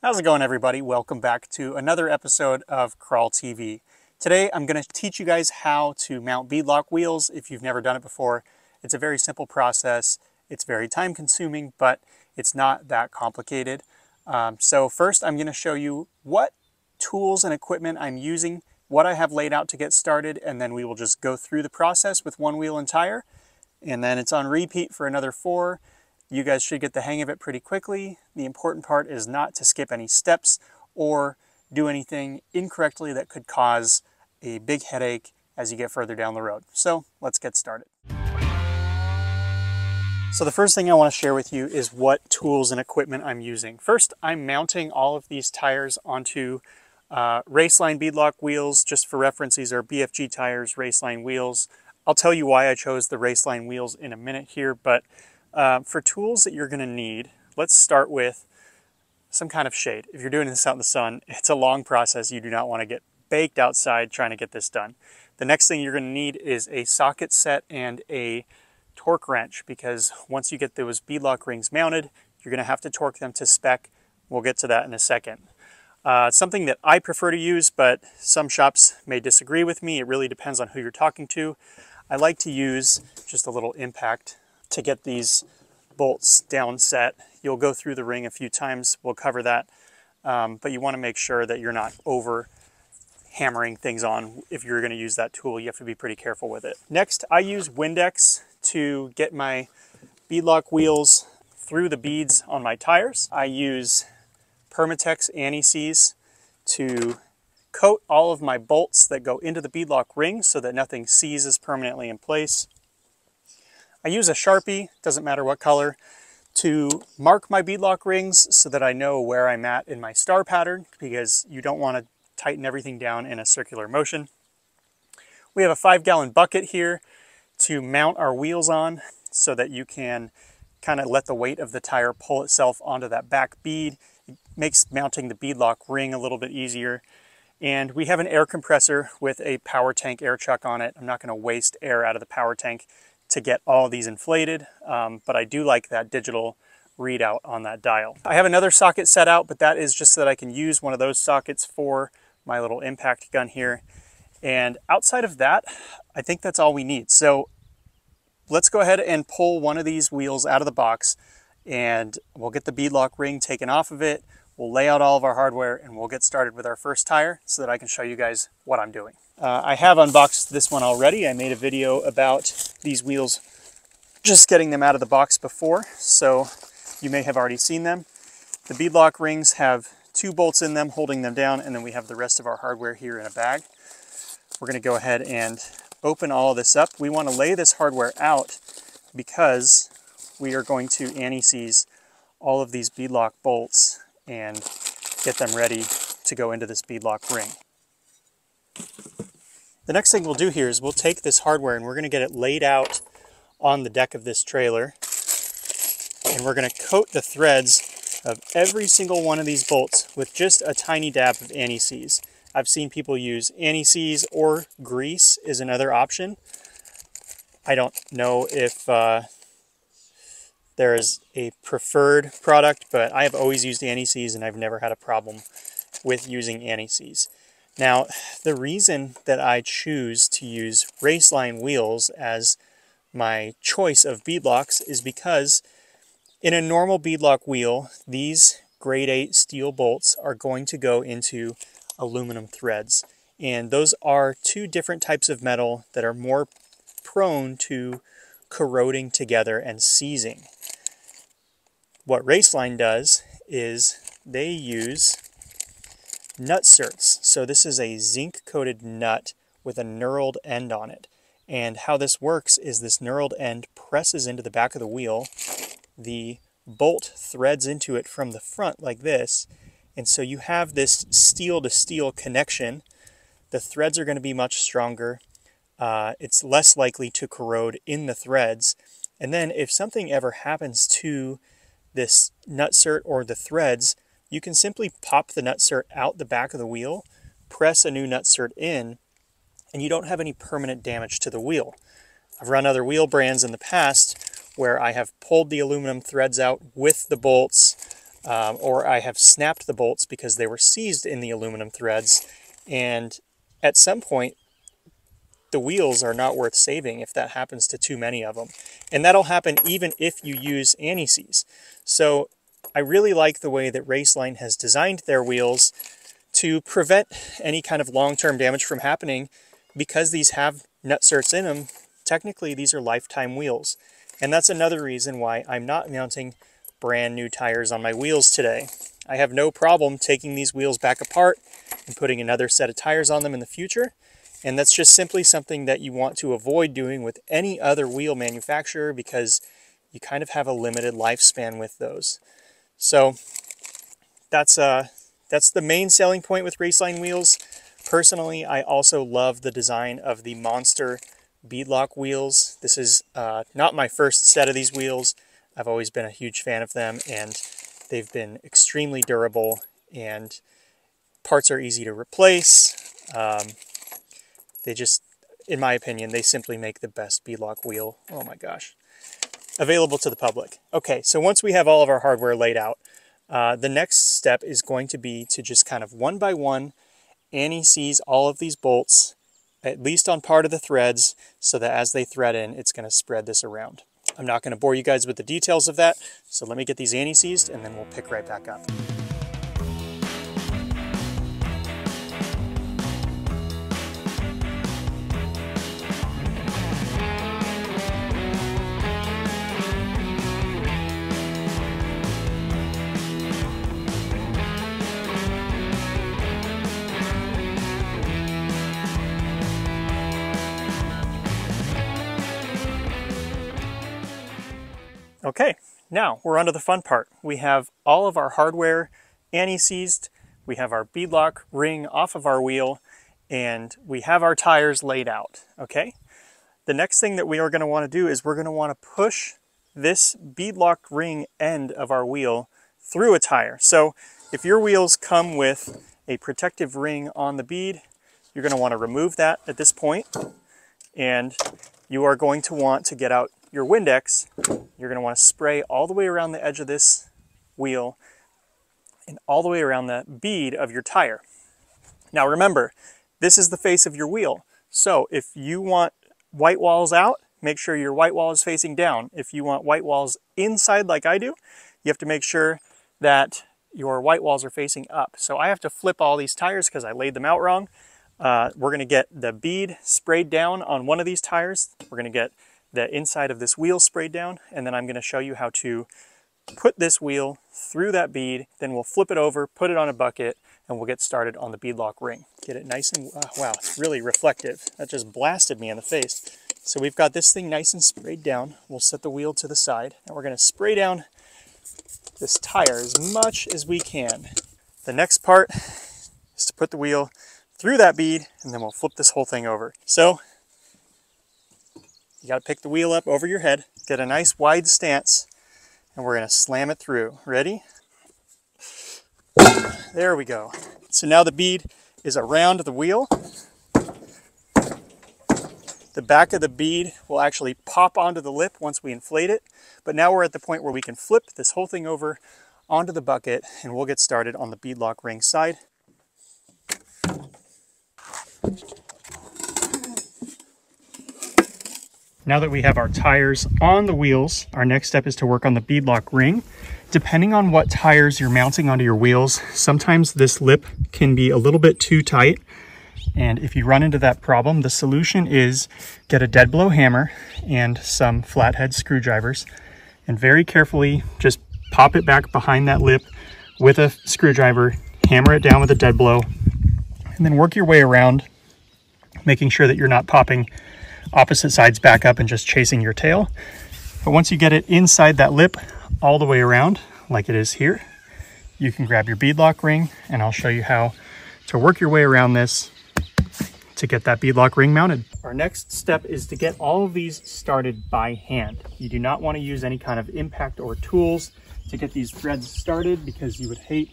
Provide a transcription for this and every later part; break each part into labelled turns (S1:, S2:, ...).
S1: How's it going, everybody? Welcome back to another episode of Crawl TV. Today I'm going to teach you guys how to mount beadlock wheels if you've never done it before. It's a very simple process. It's very time consuming, but it's not that complicated. So first I'm going to show you what tools and equipment I'm using, what I have laid out to get started, and then we will just go through the process with one wheel and tire. And then it's on repeat for another 4. You guys should get the hang of it pretty quickly. The important part is not to skip any steps or do anything incorrectly that could cause a big headache as you get further down the road. So let's get started. So the first thing I want to share with you is what tools and equipment I'm using. First, I'm mounting all of these tires onto Raceline beadlock wheels. Just for reference, these are BFG tires, Raceline wheels. I'll tell you why I chose the Raceline wheels in a minute here, but for tools that you're going to need, let's start with some kind of shade. If you're doing this out in the sun, it's a long process. You do not want to get baked outside trying to get this done. The next thing you're going to need is a socket set and a torque wrench, because once you get those beadlock rings mounted, you're going to have to torque them to spec. We'll get to that in a second. Something that I prefer to use, but some shops may disagree with me. It really depends on who you're talking to. I like to use just a little impact to get these bolts down set. You'll go through the ring a few times, we'll cover that, but you want to make sure that you're not over hammering things on. If you're going to use that tool, you have to be pretty careful with it. Next, I use Windex to get my beadlock wheels through the beads on my tires. I use Permatex anti-seize to coat all of my bolts that go into the beadlock rings so that nothing seizes permanently in place. I use a Sharpie, doesn't matter what color, to mark my beadlock rings so that I know where I'm at in my star pattern, because you don't want to tighten everything down in a circular motion. We have a 5-gallon bucket here to mount our wheels on so that you can kind of let the weight of the tire pull itself onto that back bead. It makes mounting the beadlock ring a little bit easier. And we have an air compressor with a power tank air chuck on it. I'm not going to waste air out of the power tank to get all these inflated, but I do like that digital readout on that dial. I have another socket set out, but that is just so that I can use one of those sockets for my little impact gun here. And outside of that, I think that's all we need. So let's go ahead and pull one of these wheels out of the box, and we'll get the beadlock ring taken off of it. We'll lay out all of our hardware, and we'll get started with our first tire so that I can show you guys what I'm doing. I have unboxed this one already. I made a video about these wheels, just getting them out of the box before, so you may have already seen them. The beadlock rings have 2 bolts in them holding them down, and then we have the rest of our hardware here in a bag. We're going to go ahead and open all of this up. We want to lay this hardware out because we are going to anti-seize all of these beadlock bolts and get them ready to go into this beadlock ring. The next thing we'll do here is we'll take this hardware and we're going to get it laid out on the deck of this trailer, and we're going to coat the threads of every single one of these bolts with just a tiny dab of anti-seize. I've seen people use anti-seize, or grease is another option. I don't know if there is a preferred product, but I have always used anti-seize and I've never had a problem with using anti-seize. Now, the reason that I choose to use Raceline wheels as my choice of beadlocks is because in a normal beadlock wheel, these grade 8 steel bolts are going to go into aluminum threads. And those are 2 different types of metal that are more prone to corroding together and seizing. What Raceline does is they use nut certs. So this is a zinc-coated nut with a knurled end on it. And how this works is this knurled end presses into the back of the wheel. The bolt threads into it from the front like this. And so you have this steel-to-steel connection. The threads are going to be much stronger. It's less likely to corrode in the threads. And then if something ever happens to this nutsert or the threads, you can simply pop the nutsert out the back of the wheel, press a new nutsert in, and you don't have any permanent damage to the wheel. I've run other wheel brands in the past where I have pulled the aluminum threads out with the bolts, or I have snapped the bolts because they were seized in the aluminum threads, and at some point the wheels are not worth saving if that happens to too many of them. And that'll happen even if you use anti-seize. So I really like the way that Raceline has designed their wheels to prevent any kind of long-term damage from happening. Because these have nutserts in them, technically these are lifetime wheels. And that's another reason why I'm not mounting brand new tires on my wheels today. I have no problem taking these wheels back apart and putting another set of tires on them in the future. And that's just simply something that you want to avoid doing with any other wheel manufacturer, because you kind of have a limited lifespan with those. So that's the main selling point with Raceline wheels. Personally, I also love the design of the Monster Beadlock wheels. This is not my first set of these wheels. I've always been a huge fan of them, and they've been extremely durable, and parts are easy to replace. They just, in my opinion, they simply make the best beadlock wheel, oh my gosh, available to the public. Okay, so once we have all of our hardware laid out, the next step is going to be to just kind of one by one anti-seize all of these bolts, at least on part of the threads, so that as they thread in, it's going to spread this around. I'm not going to bore you guys with the details of that, so let me get these anti-seized and then we'll pick right back up. Okay, now we're on to the fun part. We have all of our hardware anti-seized, we have our beadlock ring off of our wheel, and we have our tires laid out, okay? The next thing that we are going to want to do is we're going to want to push this beadlock ring end of our wheel through a tire. So if your wheels come with a protective ring on the bead, you're going to want to remove that at this point, and you are going to want to get out your Windex. You're going to want to spray all the way around the edge of this wheel and all the way around the bead of your tire. Now remember, this is the face of your wheel. So if you want white walls out, make sure your white wall is facing down. If you want white walls inside like I do, you have to make sure that your white walls are facing up. So I have to flip all these tires because I laid them out wrong. We're going to get the bead sprayed down on one of these tires. We're going to get the inside of this wheel sprayed down, and then I'm going to show you how to put this wheel through that bead. Then we'll flip it over, put it on a bucket, and we'll get started on the beadlock ring. Get it nice and, wow, it's really reflective. That just blasted me in the face. So we've got this thing nice and sprayed down. We'll set the wheel to the side, and we're going to spray down this tire as much as we can. The next part is to put the wheel through that bead, and then we'll flip this whole thing over. So you got to pick the wheel up over your head, get a nice wide stance, and we're going to slam it through. Ready? There we go. So now the bead is around the wheel. The back of the bead will actually pop onto the lip once we inflate it. But now we're at the point where we can flip this whole thing over onto the bucket, and we'll get started on the beadlock ring side. Now that we have our tires on the wheels, our next step is to work on the beadlock ring. Depending on what tires you're mounting onto your wheels, sometimes this lip can be a little bit too tight. And if you run into that problem, the solution is get a dead blow hammer and some flathead screwdrivers, and very carefully just pop it back behind that lip with a screwdriver, hammer it down with a dead blow, and then work your way around, making sure that you're not popping opposite sides back up and just chasing your tail. But once you get it inside that lip all the way around, like it is here, you can grab your beadlock ring, and I'll show you how to work your way around this to get that beadlock ring mounted. Our next step is to get all of these started by hand. You do not want to use any kind of impact or tools to get these threads started, because you would hate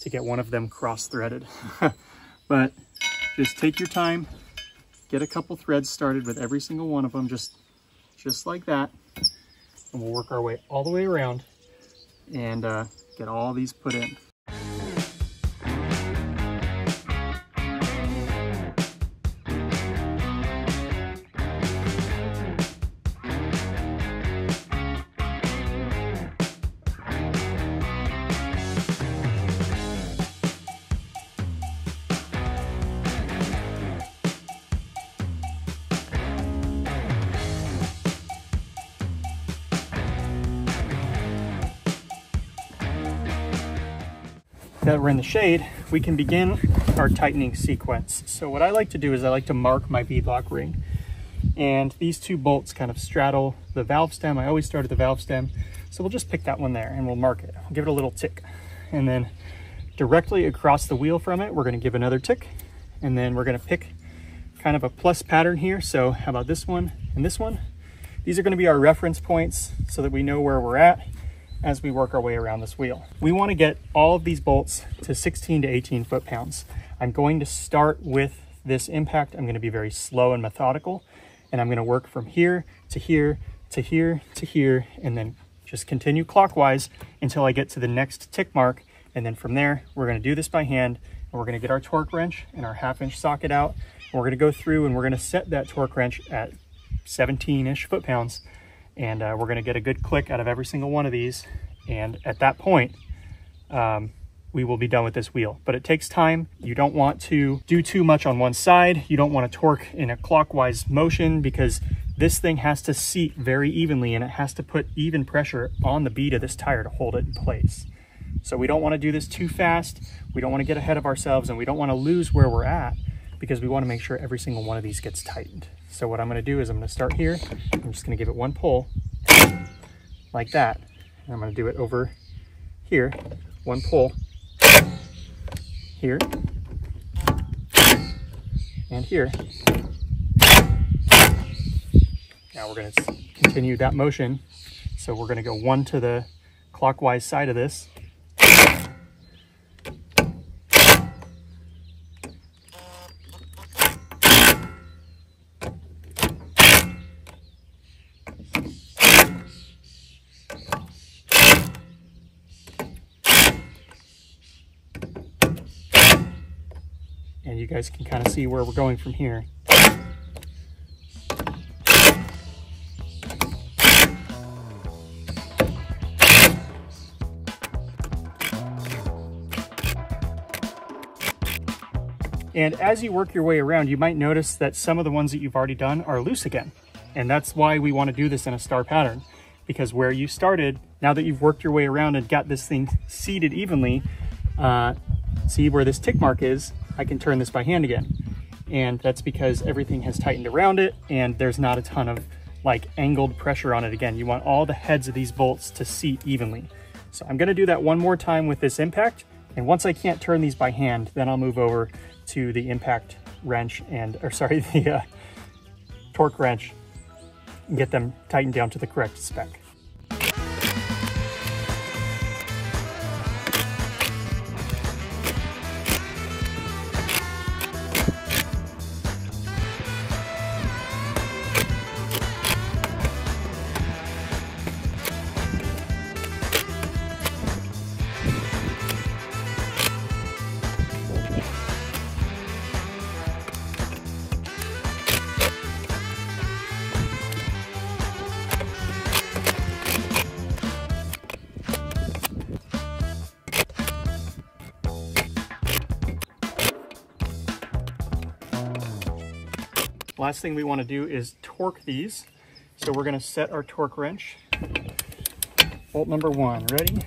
S1: to get one of them cross-threaded. But just take your time, get a couple threads started with every single one of them, just like that. And we'll work our way all the way around and get all these put in. That we're in the shade, we can begin our tightening sequence. So what I like to do is I like to mark my beadlock ring. And these two bolts kind of straddle the valve stem. I always start at the valve stem. So we'll just pick that one there and we'll mark it. We'll give it a little tick. And then directly across the wheel from it, we're gonna give another tick. And then we're gonna pick kind of a plus pattern here. So how about this one and this one? These are gonna be our reference points so that we know where we're at as we work our way around this wheel. We want to get all of these bolts to 16 to 18 foot-pounds. I'm going to start with this impact. I'm going to be very slow and methodical, and I'm going to work from here to here to here to here, and then just continue clockwise until I get to the next tick mark. And then from there, we're going to do this by hand, and we're going to get our torque wrench and our 1/2-inch socket out. And we're going to go through and we're going to set that torque wrench at 17-ish foot-pounds. And we're going to get a good click out of every single one of these. And at that point, we will be done with this wheel. But it takes time. You don't want to do too much on one side. You don't want to torque in a clockwise motion because this thing has to seat very evenly and it has to put even pressure on the bead of this tire to hold it in place. So we don't want to do this too fast. We don't want to get ahead of ourselves and we don't want to lose where we're at because we want to make sure every single one of these gets tightened. So what I'm going to do is I'm going to start here. I'm just going to give it one pull like that. And I'm going to do it over here. One pull here and here. Now we're going to continue that motion. So we're going to go one to the clockwise side of this. And you guys can kind of see where we're going from here. And as you work your way around, you might notice that some of the ones that you've already done are loose again. And that's why we want to do this in a star pattern, because where you started, now that you've worked your way around and got this thing seated evenly, see where this tick mark is, I can turn this by hand again. And that's because everything has tightened around it and there's not a ton of like angled pressure on it again. You want all the heads of these bolts to seat evenly. So I'm gonna do that one more time with this impact. And once I can't turn these by hand, then I'll move over to the impact wrench and, or sorry, the torque wrench and get them tightened down to the correct spec. Last thing we want to do is torque these. So we're going to set our torque wrench. Bolt number 1, ready?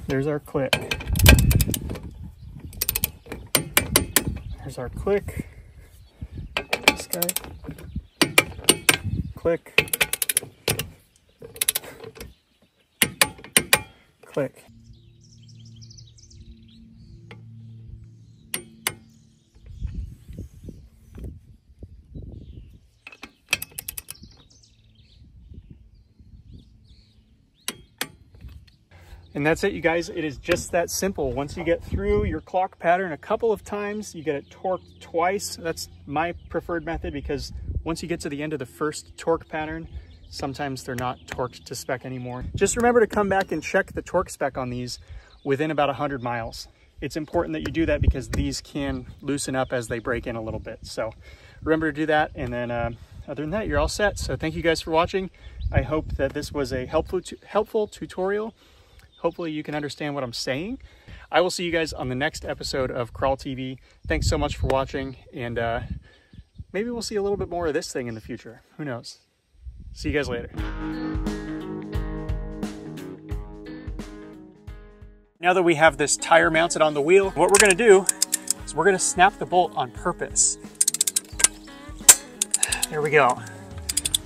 S1: There's our click. There's our click. This guy. Click. Click. And that's it, you guys. It is just that simple. Once you get through your clock pattern a couple of times, you get it torqued twice. That's my preferred method because once you get to the end of the first torque pattern, Sometimes they're not torqued to spec anymore. Just remember to come back and check the torque spec on these within about 100 miles. It's important that you do that because these can loosen up as they break in a little bit. So remember to do that. And then other than that, you're all set. So thank you guys for watching. I hope that this was a helpful tutorial. Hopefully you can understand what I'm saying. I will see you guys on the next episode of Crawl TV. Thanks so much for watching. And maybe we'll see a little bit more of this thing in the future. Who knows? See you guys later. Now that we have this tire mounted on the wheel, what we're gonna do is we're gonna snap the bolt on purpose. There we go.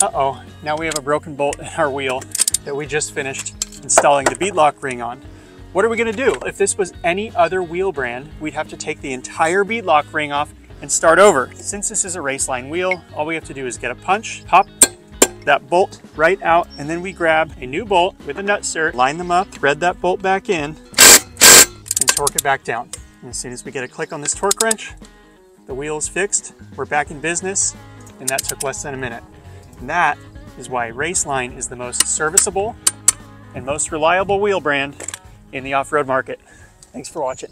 S1: Uh-oh, now we have a broken bolt in our wheel that we just finished installing the beadlock ring on. What are we gonna do? If this was any other wheel brand, we'd have to take the entire beadlock ring off and start over. Since this is a Raceline wheel, all we have to do is get a punch, pop that bolt right out, and then we grab a new bolt with a nutsert, line them up, thread that bolt back in, and torque it back down. And as soon as we get a click on this torque wrench, the wheel is fixed, we're back in business, and that took less than a minute. And that is why Raceline is the most serviceable and most reliable wheel brand in the off-road market. Thanks for watching.